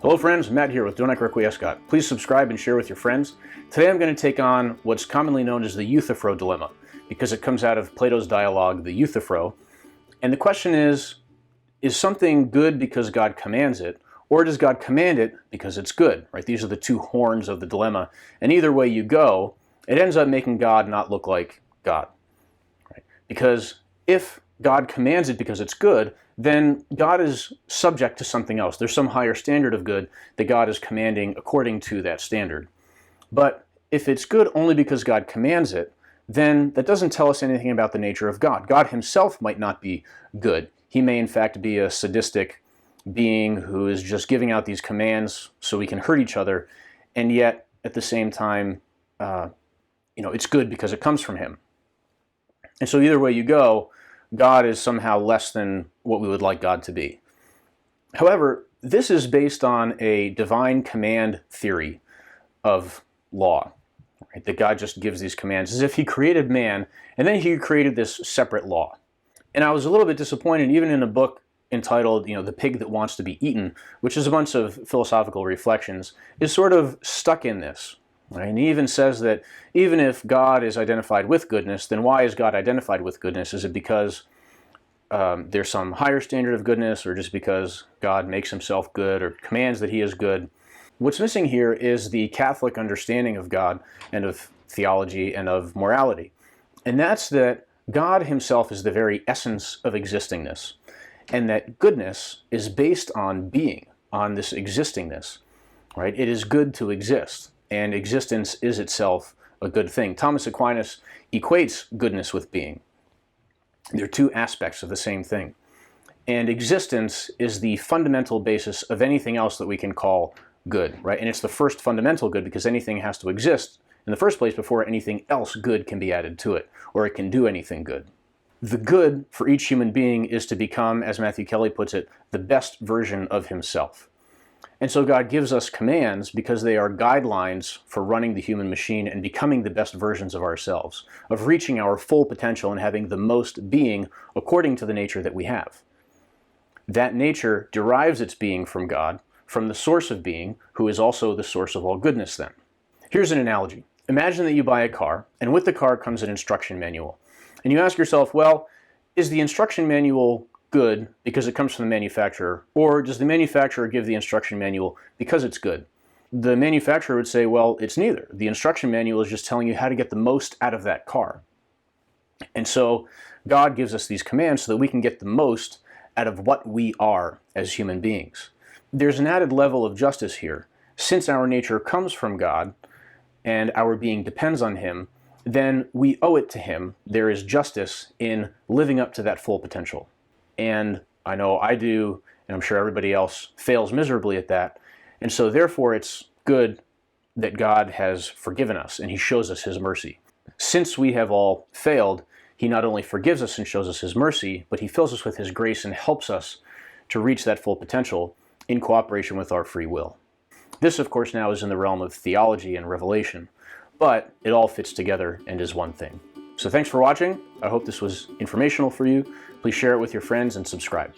Hello friends, Matt here with Donec Requiescat. Please subscribe and share with your friends. Today I'm going to take on what's commonly known as the Euthyphro Dilemma, because it comes out of Plato's dialogue, the Euthyphro. And the question is something good because God commands it, or does God command it because it's good? Right? These are the two horns of the dilemma. And either way you go, it ends up making God not look like God. Right? Because if God commands it because it's good, then God is subject to something else. There's some higher standard of good that God is commanding according to that standard. But if it's good only because God commands it, then that doesn't tell us anything about the nature of God. God himself might not be good. He may in fact be a sadistic being who is just giving out these commands so we can hurt each other, and yet at the same time, it's good because it comes from him. And so either way you go, God is somehow less than what we would like God to be. However, this is based on a divine command theory of law, right? That God just gives these commands as if he created man and then he created this separate law. And I was a little bit disappointed even in a book entitled, The Pig That Wants to Be Eaten, which is a bunch of philosophical reflections, is sort of stuck in this. Right? And he even says that even if God is identified with goodness, then why is God identified with goodness? Is it because there's some higher standard of goodness, or just because God makes himself good or commands that he is good? What's missing here is the Catholic understanding of God and of theology and of morality. And that's that God himself is the very essence of existingness, and that goodness is based on being, on this existingness. Right? It is good to exist. And existence is itself a good thing. Thomas Aquinas equates goodness with being. They're two aspects of the same thing. And existence is the fundamental basis of anything else that we can call good, right? And it's the first fundamental good because anything has to exist in the first place before anything else good can be added to it, or it can do anything good. The good for each human being is to become, as Matthew Kelly puts it, the best version of himself. And so God gives us commands because they are guidelines for running the human machine and becoming the best versions of ourselves, of reaching our full potential and having the most being according to the nature that we have. That nature derives its being from God, from the source of being, who is also the source of all goodness then. Here's an analogy. Imagine that you buy a car, and with the car comes an instruction manual. And you ask yourself, well, is the instruction manual good because it comes from the manufacturer, or does the manufacturer give the instruction manual because it's good? The manufacturer would say, well, it's neither. The instruction manual is just telling you how to get the most out of that car. And so God gives us these commands so that we can get the most out of what we are as human beings. There's an added level of justice here. Since our nature comes from God and our being depends on him, then we owe it to him. There is justice in living up to that full potential. And I know I do, and I'm sure everybody else fails miserably at that. And so therefore it's good that God has forgiven us and he shows us his mercy. Since we have all failed, he not only forgives us and shows us his mercy, but he fills us with his grace and helps us to reach that full potential in cooperation with our free will. This, of course, now is in the realm of theology and revelation, but it all fits together and is one thing. So thanks for watching. I hope this was informational for you. Please share it with your friends and subscribe.